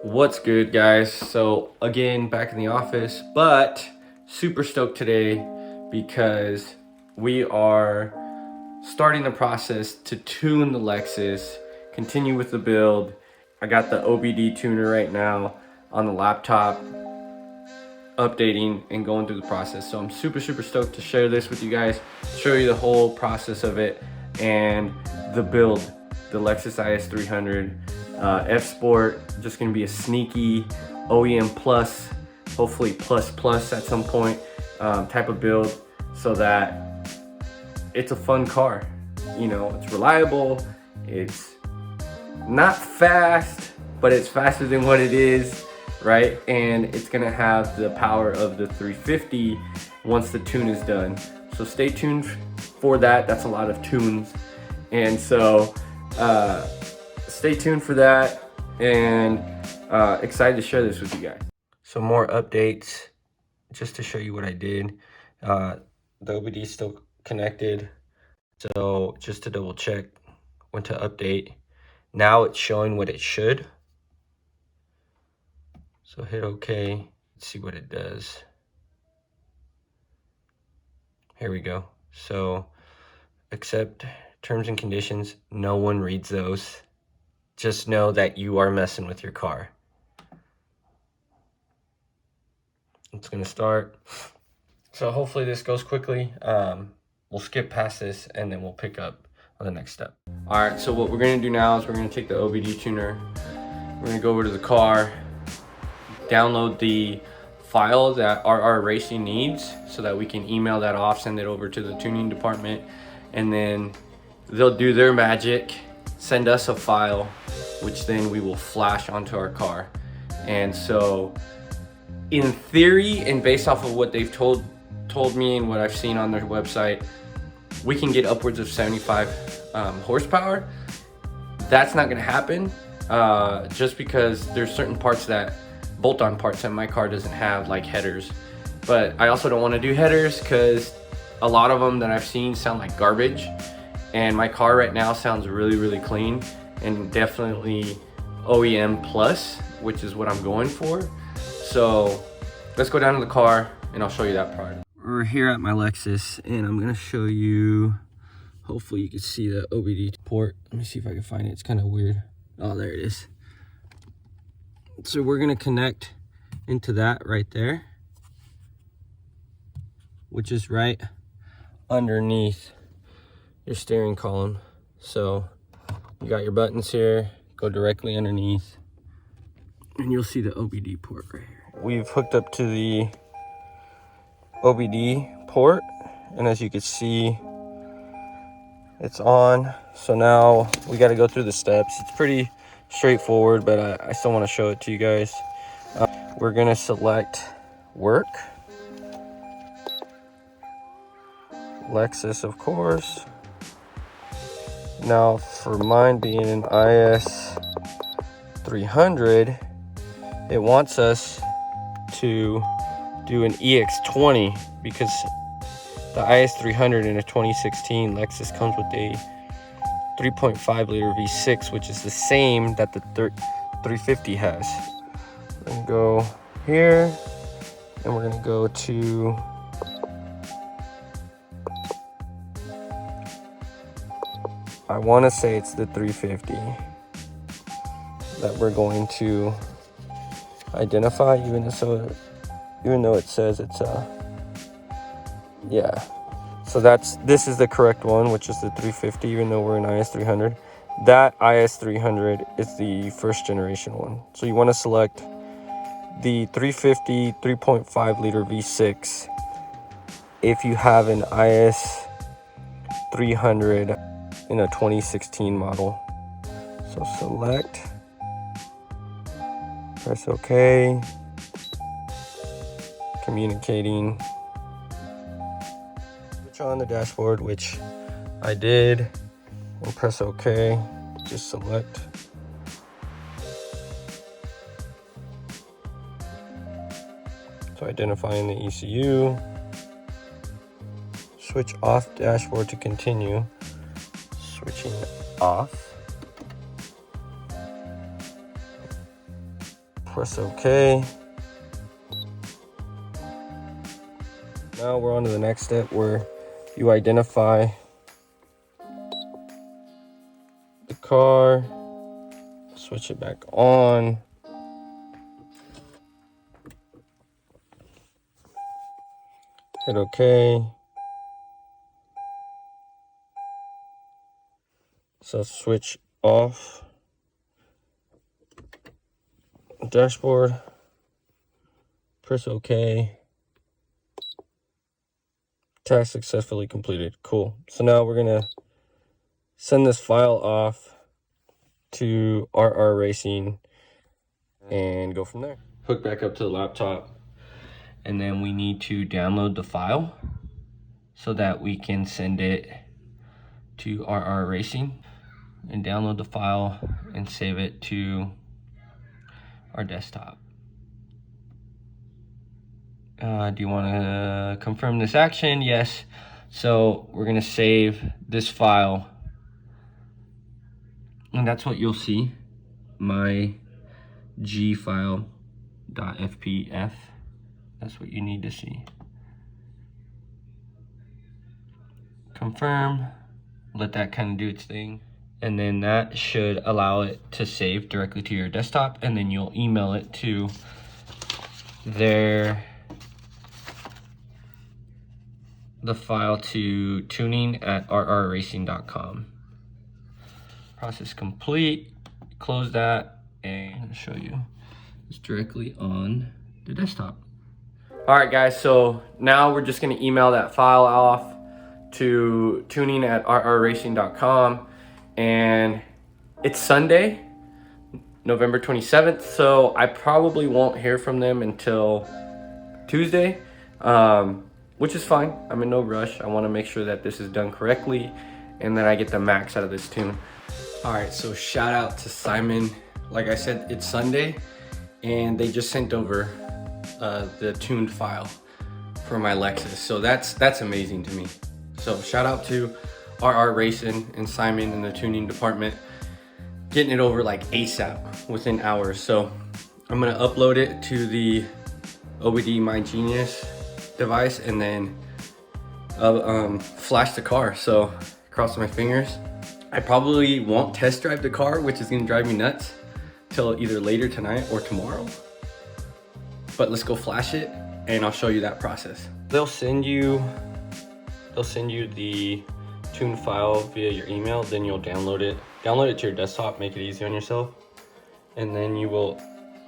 What's good, guys? So again, back in the office, but super stoked today because we are starting the process to tune the Lexus, continue with the build. I got the OBD tuner right now on the laptop, updating and going through the process. So I'm super stoked to share this with you guys, show you the whole process of it and the build, the Lexus IS300 F Sport. Just gonna be a sneaky OEM plus, hopefully plus at some point, type of build, so that it's a fun car. You know, it's reliable, it's not fast, but it's faster than what it is, right? And it's gonna have the power of the 350 once the tune is done. So stay tuned for that. That's a lot of tunes. And so stay tuned for that, and excited to share this with you guys. So more updates, just to show you what I did. The OBD is still connected. So just to double check, went to update. Now it's showing what it should. So hit OK, let's see what it does. Here we go. So accept terms and conditions. No one reads those. Just know that you are messing with your car. It's gonna start. So hopefully this goes quickly. We'll skip past this and then we'll pick up on the next step. All right, so what we're gonna do now is we're gonna take the OBD tuner. We're gonna go over to the car, download the file that RR Racing needs so that we can email that off, send it over to the tuning department, and then they'll do their magic, send us a file, which then we will flash onto our car. And so in theory, and based off of what they've told me and what I've seen on their website, we can get upwards of 75 horsepower. That's not gonna happen just because there's certain parts that, bolt-on parts that my car doesn't have, like headers. But I also don't wanna do headers because a lot of them that I've seen sound like garbage. And my car right now sounds really clean and definitely OEM plus, which is what I'm going for. So let's go down to the car and I'll show you that part. We're here at my Lexus and I'm gonna show you, hopefully you can see the OBD port. Let me see if I can find it. It's kind of weird. Oh, there it is. So we're gonna connect into that right there, which is right underneath your steering column. So you got your buttons here, go directly underneath, and you'll see the OBD port right here. We've hooked up to the OBD port, and as you can see, it's on. So now we got to go through the steps. It's pretty straightforward, but I still want to show it to you guys. We're gonna select work, Lexus, of course. Now for mine being an IS300, it wants us to do an EX20 because the IS300 in a 2016 Lexus comes with a 3.5 liter V6, which is the same that the 350 has. We're gonna go here and we're gonna go to I want to say it's the 350 that we're going to identify, even though it says it's yeah. So this is the correct one, which is the 350, even though we're in IS300. That IS300 is the first generation one. So you want to select the 350 3.5 liter V6 if you have an IS300 in a 2016 model. So select, press OK, communicating, switch on the dashboard, which I did, and press OK, just select. So identifying the ECU, switch off dashboard to continue, switching off. Press OK. Now we're on to the next step where you identify the car, switch it back on. Hit OK. So switch off. Dashboard. Press OK. Task successfully completed. Cool. So now we're going to send this file off to RR Racing and go from there. Hook back up to the laptop, and then we need to download the file so that we can send it to RR Racing, and download the file and save it to our desktop. Do you want to confirm this action? Yes. So we're going to save this file, and that's what you'll see, my G file.fpf. That's what you need to see. Confirm, let that kind of do its thing, and then that should allow it to save directly to your desktop, and then you'll email it to the file to tuning@rrracing.com. Process complete. Close that, and I'll show you. It's directly on the desktop. All right, guys, so now we're just gonna email that file off to tuning@rrracing.com, and it's Sunday, November 27th, so I probably won't hear from them until Tuesday, which is fine. I'm in no rush. I wanna make sure that this is done correctly and that I get the max out of this tune. All right, so shout out to Simon. Like I said, it's Sunday, and they just sent over the tuned file for my Lexus. So that's amazing to me. So shout out to RR Racing and Simon in the tuning department, getting it over like ASAP, within hours. So I'm gonna upload it to the OBD My Genius device, and then flash the car. So cross my fingers. I probably won't test drive the car, which is gonna drive me nuts, till either later tonight or tomorrow. But let's go flash it, and I'll show you that process. They'll send you the tune file via your email, then you'll download it to your desktop, make it easy on yourself, and then you will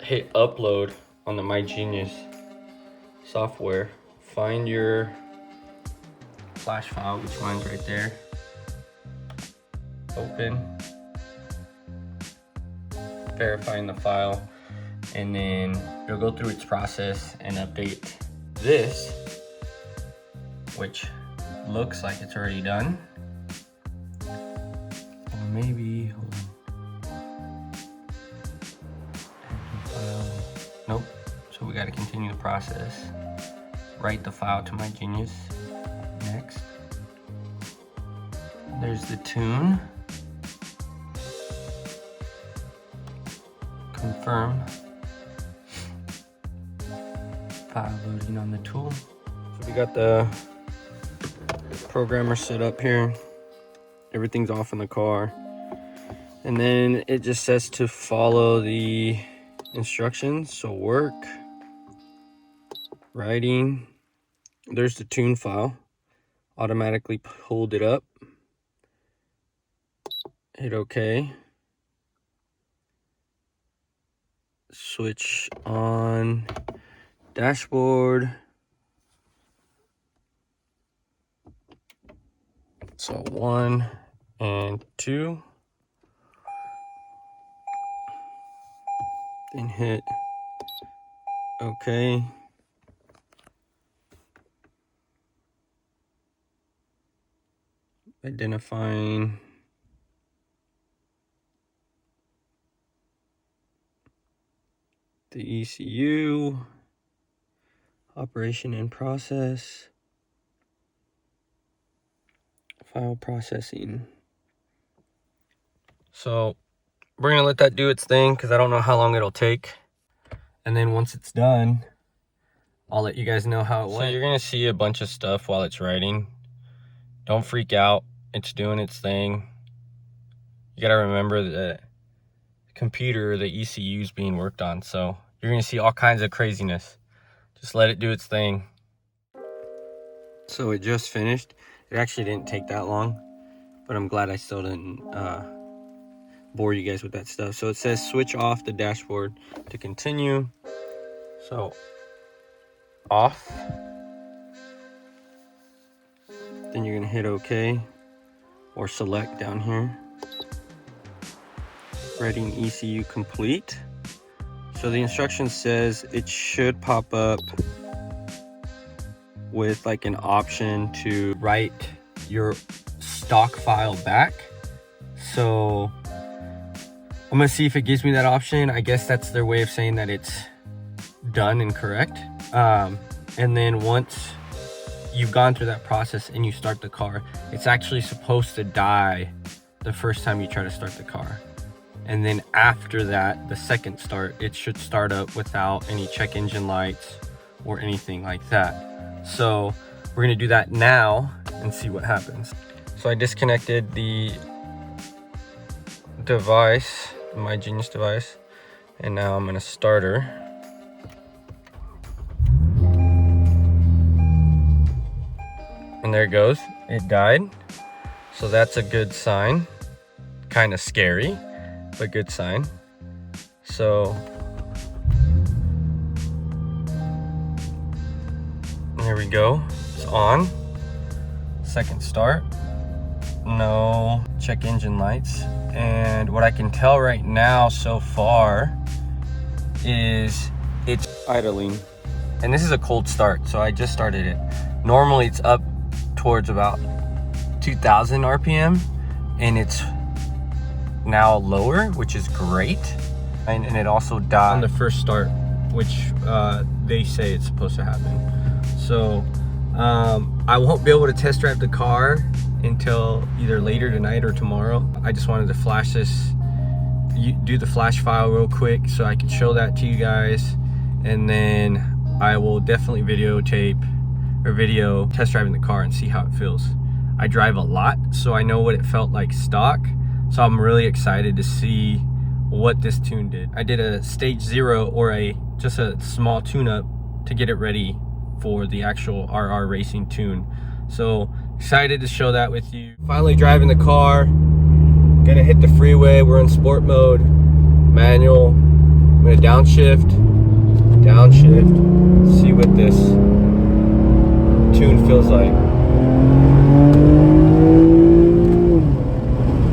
hit upload on the My Genius software. Find your flash file, which mine's right there. Open, verifying the file, and then it'll go through its process and update this, which looks like it's already done. Or maybe, hold on. Nope. So we got to continue the process. Write the file to My Genius. Next. There's the tune. Confirm. File loading on the tool. So we got the programmer set up here. Everything's off in the car. And then it just says to follow the instructions. So work, writing. There's the tune file. Automatically pulled it up. Hit OK. Switch on dashboard. So 1 and 2. Then hit OK. Identifying the ECU, operation in process, file processing. So we're gonna let that do its thing because I don't know how long it'll take. And then once it's done, I'll let you guys know how it went. So you're gonna see a bunch of stuff while it's writing. Don't freak out. It's doing its thing. You gotta remember the computer, the ECU is being worked on. So you're gonna see all kinds of craziness. Just let it do its thing. So it just finished. It actually didn't take that long, but I'm glad I still didn't bore you guys with that stuff. So it says switch off the dashboard to continue. So off. Then you're gonna hit OK or select down here. Writing ECU complete. So the instruction says it should pop up with like an option to write your stock file back. So I'm gonna see if it gives me that option. I guess that's their way of saying that it's done and correct. And then once you've gone through that process and you start the car, it's actually supposed to die the first time you try to start the car. And then after that, the second start, it should start up without any check engine lights or anything like that. So we're gonna do that now and see what happens. So I disconnected the device, my Genius device, and now I'm gonna start her. And there it goes, it died. So that's a good sign. Kind of scary, but good sign. So there we go, it's on. Second start, no check engine lights. And what I can tell right now so far is it's idling. And this is a cold start, so I just started it. Normally it's up towards about 2000 RPM, and it's now lower, which is great. And it also died on the first start, which they say it's supposed to happen. So I won't be able to test drive the car until either later tonight or tomorrow. I just wanted to flash this, do the flash file real quick so I can show that to you guys, and then I will definitely videotape or video test driving the car and see how it feels. I drive a lot, so I know what it felt like stock. So I'm really excited to see what this tune did. I did a stage 0 or just a small tune-up to get it ready for the actual RR racing tune. So excited to show that with you. Finally driving the car, gonna hit the freeway. We're in sport mode, manual. I'm gonna downshift, see what this tune feels like.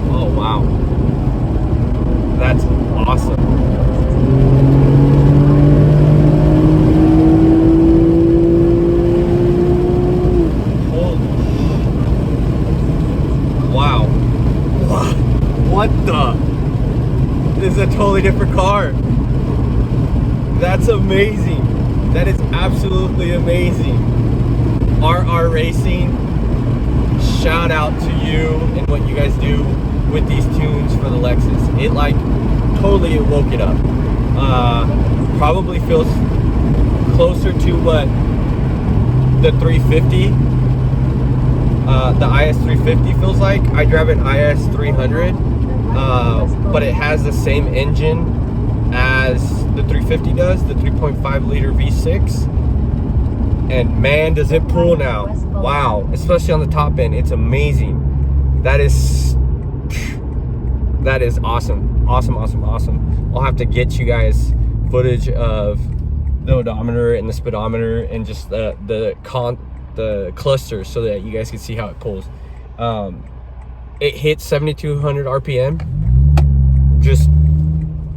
Oh wow, that's awesome. Wow. What the? This is a totally different car. That's amazing. That is absolutely amazing. RR Racing, shout out to you and what you guys do with these tunes for the Lexus. It like totally woke it up. Probably feels closer to what the 350, the IS 350 feels like. I drive an IS 300, but it has the same engine as the 350 does, the 3.5 liter V6. And man, does it pull now. Wow, especially on the top end, it's amazing. That is awesome. Awesome. I'll have to get you guys footage of the odometer and the speedometer and just the clusters so that you guys can see how it pulls. It hits 7,200 RPM, just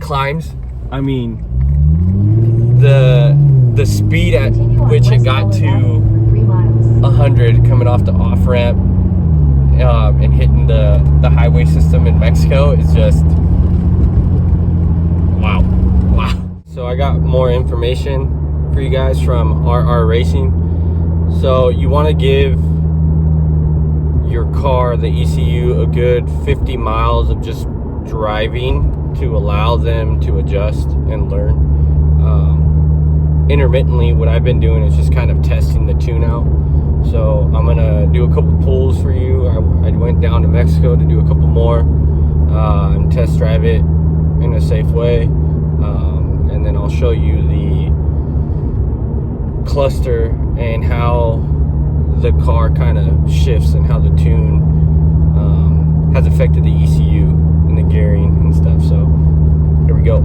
climbs. I mean, the speed at which it got to 100 coming off the off ramp and hitting the highway system in Mexico is just wow. So I got more information for you guys from RR Racing. So you want to give your car, the ECU, a good 50 miles of just driving to allow them to adjust and learn. intermittently, what I've been doing is just kind of testing the tune out. So I'm gonna do a couple pulls for you. I went down to Mexico to do a couple more and test drive it in a safe way, and then I'll show you the cluster and how the car kind of shifts and how the tune has affected the ECU and the gearing and stuff. So here we go.